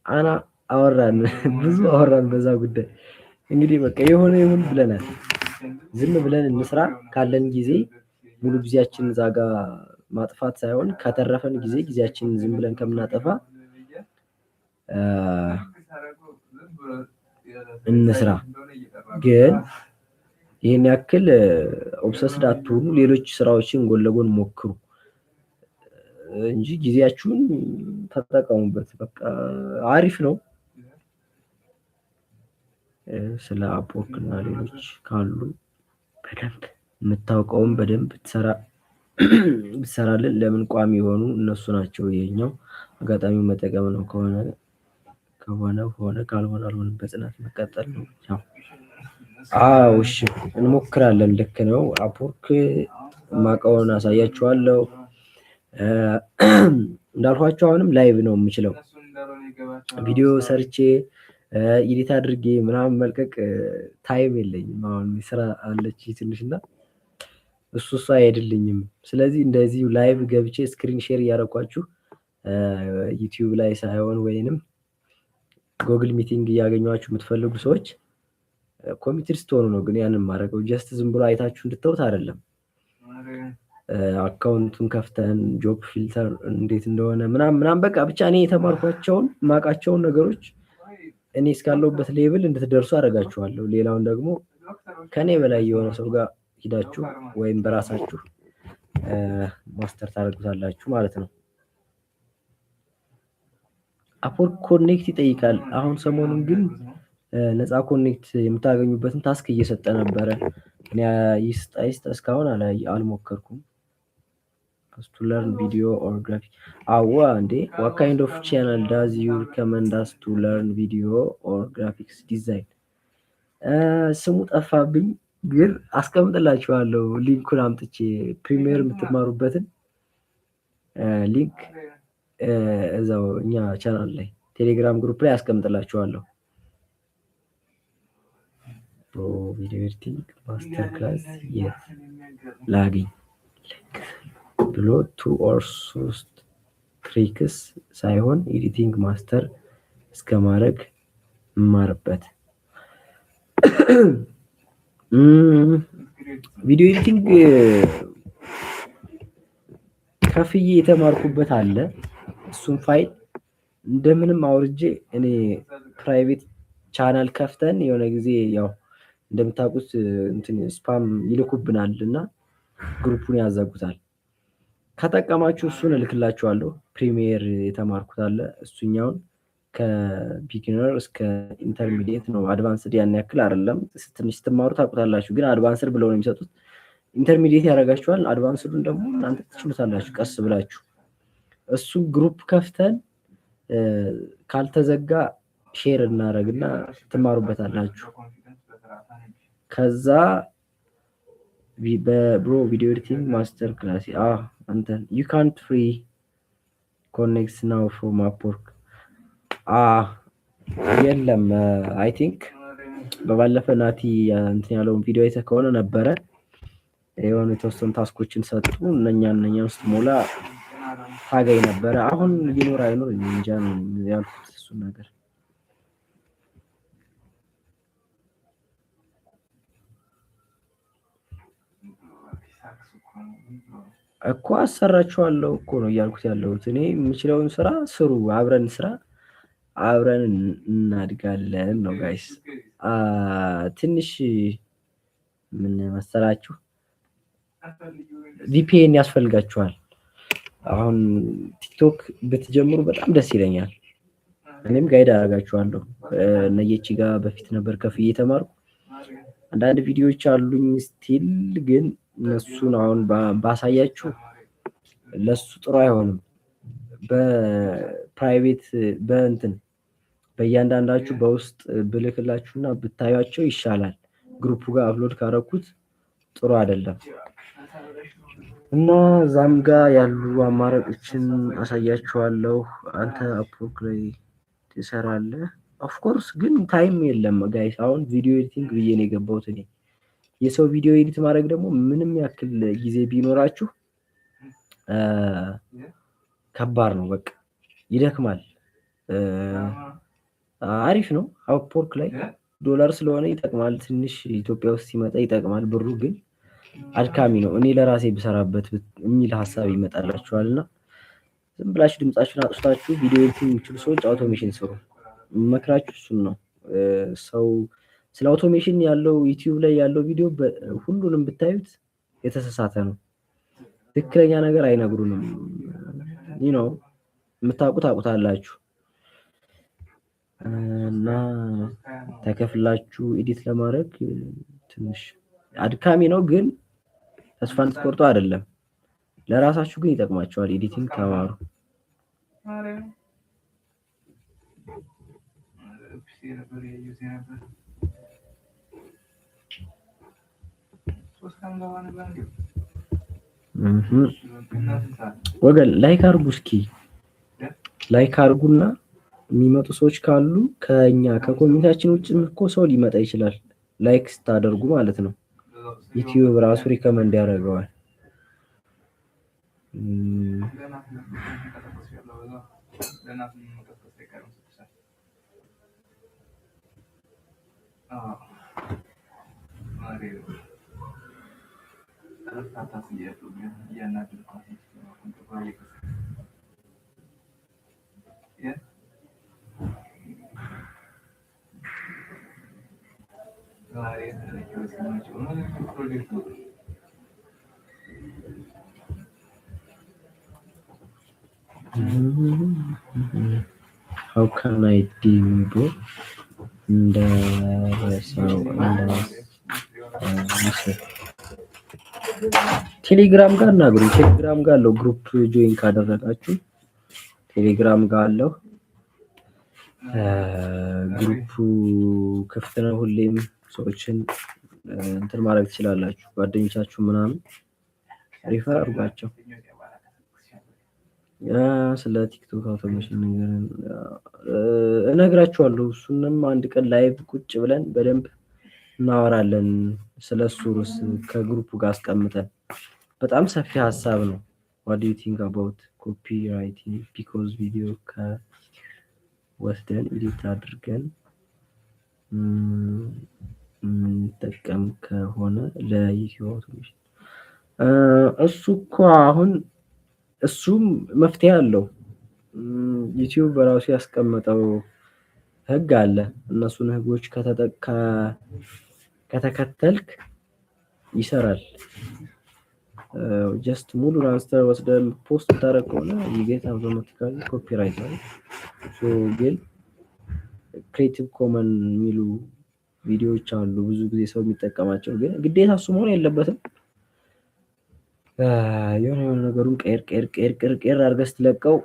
አና አወራን ብዙ አወራን በዛ ጉዳይ። እንግዲህ በቃ የሆነ ይሁን ብለናል። ዝም ብለን እንስራ፣ ካለን ጊዜ ሙሉ ጊዜያችን እዛ ጋር ማጥፋት ሳይሆን ከተረፈን ጊዜያችንን ዝም ብለን ከምናጠፋ እንስራ። ግን ይሄን ያክል ኦብሰስድ አትሁኑ። ሌሎች ስራዎችን ጎን ለጎን ሞክሩ እንጂ ጊዜያችሁን ተጠቀሙበት። በቃ አሪፍ ነው። ስለ አፕወርክ እና ሌሎች ካሉ በደንብ የምታውቀውን በደንብ ትሰራለን። ለምን ቋሚ የሆኑ እነሱ ናቸው። ይሄኛው አጋጣሚው መጠቀም ነው። ከሆነ ካልሆነ አልሆነ በጽናት መቀጠል ነው። ያው እሺ እንሞክራለን። ልክ ነው። አፕወርክ ማቀውን አሳያችኋለሁ። እንዳልኳችሁ አሁንም ላይቭ ነው የምችለው። ቪዲዮ ሰርቼ ኤዲት አድርጌ ምናምን መልቀቅ ታይም የለኝም። አሁን ስራ አለች ትንሽና እሱ አይሄድልኝም። ስለዚህ እንደዚህ ላይቭ ገብቼ ስክሪን ሼር እያደረኳችሁ ዩቲዩብ ላይ ሳይሆን ወይንም ጎግል ሚቲንግ እያገኟችሁ የምትፈልጉ ሰዎች ኮሚትድ ስትሆኑ ነው። ግን ያንን ማድረገው ጀስት ዝም ብሎ አይታችሁ እንድትተውት አይደለም። አካውንቱን ከፍተን ጆብ ፊልተር እንዴት እንደሆነ ምናምን በቃ ብቻ እኔ የተማርኳቸውን ማቃቸውን ነገሮች እኔ እስካለሁበት ሌቭል እንድትደርሱ አደርጋችኋለሁ። ሌላውን ደግሞ ከኔ በላይ የሆነ ሰው ጋር ሂዳችሁ ወይም በራሳችሁ ማስተር ታደርጉታላችሁ ማለት ነው። አፕወርክ ኮኔክት ይጠይቃል። አሁን ሰሞኑን ግን ነፃ ኮኔክት የምታገኙበትን ታስክ እየሰጠ ነበረ። እኔ ይስጣ እስካሁን አልሞከርኩም። to learn video or graphic. What kind of channel does you recommend us to learn video or graphics design? ስሙ ጠፋብኝ፣ ግን አስቀምጥላችኋለሁ ሊንኩን አምጥቼ ፕሪሚየር የምትማሩበትን ሊንክ እዛው እኛ ቻናል ላይ ቴሌግራም ግሩፕ ላይ አስቀምጥላችኋለሁ። ቪዲዮ ኤዲቲንግ ማስተር ክላስ የት ላግኝ ብሎ 2 or 3 ትሪክስ ሳይሆን ኤዲቲንግ ማስተር እስከ ማድረግ እማርበት። ቪዲዮ ኤዲቲንግ ከፍዬ የተማርኩበት አለ። እሱን ፋይል እንደምንም አውርጄ እኔ ፕራይቬት ቻናል ከፍተን የሆነ ጊዜ ያው እንደምታውቁት እንትን ስፓም ይልኩብናል እና ግሩፑን ያዘጉታል። ከጠቀማችሁ እሱን እልክላችኋለሁ። ፕሪሚየር የተማርኩት አለ። እሱኛውን ከቢጊነር እስከ ኢንተርሚዲየት ነው። አድቫንስድ ያን ያክል አይደለም። ትንሽ ስትማሩ ታውቁታላችሁ፣ ግን አድቫንስድ ብለው ነው የሚሰጡት። ኢንተርሚዲየት ያደርጋችኋል። አድቫንስዱን ደግሞ እናንተ ትችሉታላችሁ ቀስ ብላችሁ። እሱ ግሩፕ ከፍተን ካልተዘጋ ሼር እናደርግና ትማሩበታላችሁ። ከዛ በብሮ ቪዲዮ ኤዲቲንግ ማስተር ክላስ አንተን you can't free connects now from Upwork የለም። አይ ቲንክ በባለፈ ናቲ እንትን ያለውን ቪዲዮ አይተህ ከሆነ ነበረ የሆነ የተወሰኑ ታስኮችን ሰጡ። እነኛን ስትሞላ ታገኝ ነበረ። አሁን ሊኖር አይኖር እንጃ ነው ያልኩት እሱን ነገር እኮ አሰራችኋለሁ እኮ ነው እያልኩት ያለሁት። እኔ የምችለውን ስራ ስሩ፣ አብረን ስራ፣ አብረን እናድጋለን ነው ጋይስ። ትንሽ ምን መሰላችሁ ቪፒኤን ያስፈልጋችኋል። አሁን ቲክቶክ ብትጀምሩ በጣም ደስ ይለኛል። እኔም ጋይድ አደርጋችኋለሁ። ነየቺ ጋር በፊት ነበር ከፍዬ የተማርኩ አንዳንድ ቪዲዮዎች አሉኝ ስቲል፣ ግን እነሱን አሁን ባሳያችሁ ለሱ ጥሩ አይሆንም። በፕራይቬት በእንትን በእያንዳንዳችሁ በውስጥ ብልክላችሁና ብታዩቸው ይሻላል። ግሩፑ ጋር አፕሎድ ካረኩት ጥሩ አይደለም እና እዛም ጋር ያሉ አማራጮችን አሳያችኋለሁ። አንተ አፕሎድ ላይ ትሰራለህ? ኦፍኮርስ ግን ታይም የለም ጋይስ። አሁን ቪዲዮ ኤዲቲንግ ብዬ ነው የገባሁት እኔ። የሰው ቪዲዮ ኤዲት ማድረግ ደግሞ ምንም ያክል ጊዜ ቢኖራችሁ ከባድ ነው። በቃ ይደክማል። አሪፍ ነው አፕወርክ ላይ ዶላር ስለሆነ ይጠቅማል። ትንሽ ኢትዮጵያ ውስጥ ሲመጣ ይጠቅማል። ብሩ ግን አድካሚ ነው። እኔ ለራሴ ብሰራበት የሚል ሀሳብ ይመጣላችኋል እና ዝም ብላችሁ ድምጻችሁን አጥፍታችሁ ቪዲዮ ኤዲቲንግ የሚችሉ ሰዎች አውቶሜሽን ስሩ። መክራችሁ እሱን ነው። ሰው ስለ አውቶሜሽን ያለው ዩቲዩብ ላይ ያለው ቪዲዮ ሁሉንም ብታዩት የተሳሳተ ነው። ትክክለኛ ነገር አይነግሩንም። ነው የምታውቁት አውቁታላችሁ እና ተከፍላችሁ ኤዲት ለማድረግ ትንሽ አድካሚ ነው፣ ግን ተስፋ እንድትቆርጡ አይደለም። ለራሳችሁ ግን ይጠቅማችኋል። ኤዲቲንግ ተማሩ። ወገን ላይክ አርጉ፣ እስኪ ላይክ አርጉና የሚመጡ ሰዎች ካሉ ከኛ ከኮሚኒቲያችን ውጭ እኮ ሰው ሊመጣ ይችላል። ላይክ ስታደርጉ ማለት ነው። ዩቲዩብ ራሱ ሪከመንድ ያደርገዋል። How can I do ቴሌግራም ጋር እናግሩ። ቴሌግራም ጋር አለው ግሩፕ ጆይን ካደረጋችሁ ቴሌግራም ጋር አለው። ግሩፑ ክፍት ነው። ሁሌም ሰዎችን እንትን ማድረግ ትችላላችሁ። ጓደኞቻችሁ ምናምን ሪፈር አድርጓቸው። ስለ ቲክቶክ አውቶሜሽን ነገር እነግራችኋለሁ። እሱንም አንድ ቀን ላይቭ ቁጭ ብለን በደንብ እናወራለን። ስለሱ ርዕስ ከግሩፑ ጋር አስቀምጠን በጣም ሰፊ ሀሳብ ነው። what do you think about copywriting? because ቪዲዮ ከወስደን ኤዲት አድርገን እንጠቀም ከሆነ ለዩቲዩብ አውቶሜሽን እሱ እኮ አሁን እሱም መፍትሄ አለው። ዩቲዩብ በራሱ ያስቀመጠው ህግ አለ። እነሱን ህጎች ከተከተልክ ይሰራል። ጀስት ሙሉ አንስተር ወስደን ፖስት ታረቅ ከሆነ ይገት አውቶማቲካሊ ኮፒራይት ነው። ሶ ግን ክሬቲቭ ኮመን የሚሉ ቪዲዮዎች አሉ ብዙ ጊዜ ሰው የሚጠቀማቸው፣ ግን ግዴታ እሱ መሆን የለበትም። የሆነ ነገሩን ቀር አድርገህ ስትለቀው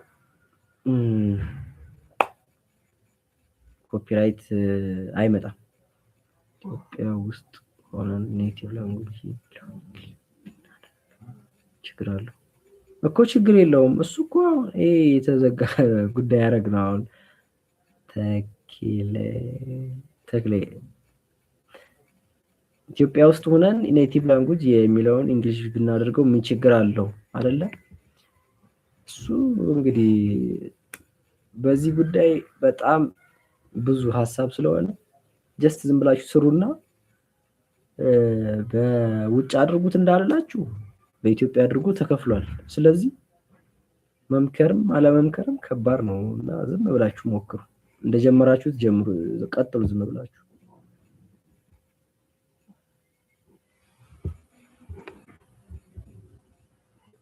ኮፒራይት አይመጣም። ኢትዮጵያ ውስጥ ሆነን ኔቲቭ ላንጉዌጅ ችግር አለው እኮ። ችግር የለውም እሱ እኮ ይሄ የተዘጋ ጉዳይ ያደረግ ነው። አሁን ተክሌ ኢትዮጵያ ውስጥ ሆነን ኔቲቭ ላንጉጅ የሚለውን እንግሊሽ ብናደርገው ምን ችግር አለው አይደለ? እሱ እንግዲህ በዚህ ጉዳይ በጣም ብዙ ሀሳብ ስለሆነ ጀስት ዝም ብላችሁ ስሩና በውጭ አድርጉት እንዳልላችሁ በኢትዮጵያ አድርጉ ተከፍሏል። ስለዚህ መምከርም አለመምከርም ከባድ ነው እና ዝም ብላችሁ ሞክሩ። እንደጀመራችሁት ጀምሩ፣ ቀጥሉ ዝም ብላችሁ።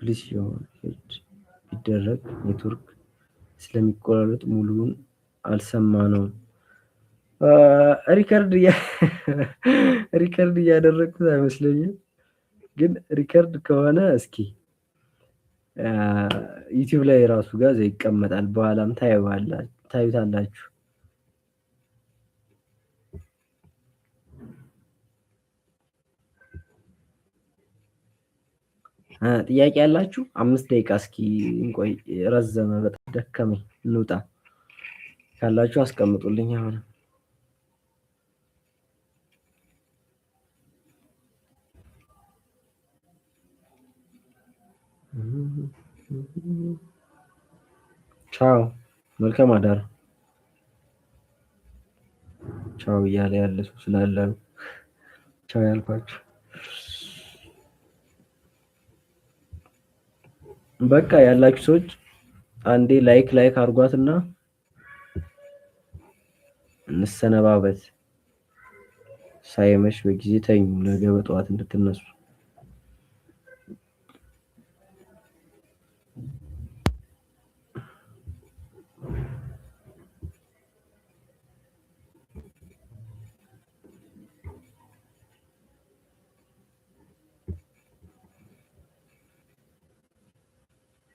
ፕሊስ ሄድ ቢደረግ ኔትወርክ ስለሚቆራረጥ ሙሉውን አልሰማ ነው። ሪከርድ እያደረግኩት አይመስለኝም፣ ግን ሪከርድ ከሆነ እስኪ ዩቲዩብ ላይ ራሱ ጋር ይቀመጣል፣ በኋላም ታዩታላችሁ። ጥያቄ ያላችሁ 5 ደቂቃ እስኪ እንቆይ፣ ረዘመ በጣም ደከመኝ፣ እንውጣ ካላችሁ አስቀምጡልኝ። አሁን ቻው፣ መልካም አዳር። ቻው እያለ ያለ ሰው ስላለ ነው ቻው ያልኳችሁ። በቃ ያላችሁ ሰዎች አንዴ ላይክ አድርጓትና እንሰነባበት። ሳይመሽ በጊዜ ተኙ፣ ነገ በጠዋት እንድትነሱ።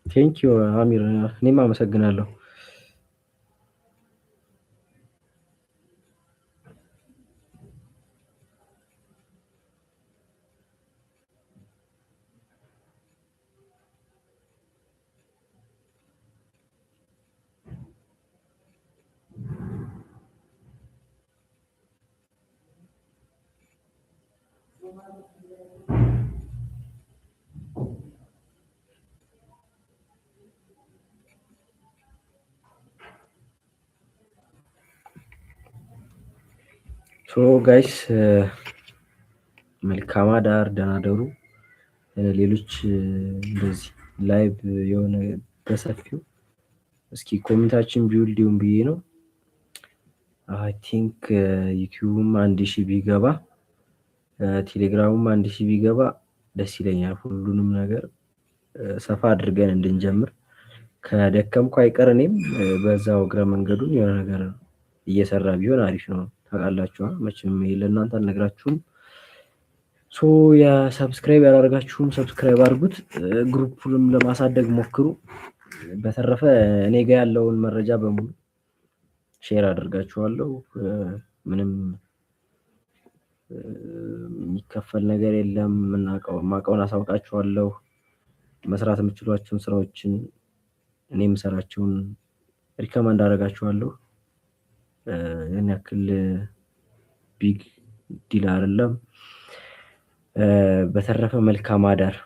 ቴንኪዩ አሚር፣ እኔም አመሰግናለሁ። ሶ ጋይስ መልካም አዳር፣ ደህና ደሩ። ሌሎች እንደዚህ ላይቭ የሆነ በሰፊው እስኪ ኮሜንታችን ቢውልድ ይሁን ብዬ ነው። አይ ቲንክ ዩቲዩብም 1000 ቢገባ ቴሌግራሙም 1000 ቢገባ ደስ ይለኛል። ሁሉንም ነገር ሰፋ አድርገን እንድንጀምር ከደከምኩ አይቀር እኔም በዛው እግረ መንገዱን የሆነ ነገር እየሰራ ቢሆን አሪፍ ነው። ታውቃላችሁ መቼም ለእናንተ አልነግራችሁም። ሶ የሰብስክራይብ ያላደረጋችሁም ሰብስክራይብ አድርጉት፣ ግሩፑንም ለማሳደግ ሞክሩ። በተረፈ እኔ ጋር ያለውን መረጃ በሙሉ ሼር አድርጋችኋለሁ። ምንም የሚከፈል ነገር የለም። ማቀውን አሳውቃችኋለሁ። መስራት የምችሏቸውን ስራዎችን እኔ የምሰራቸውን ሪከመንድ አደርጋችኋለሁ። ያን ያክል ቢግ ዲል አይደለም። በተረፈ መልካም አዳር።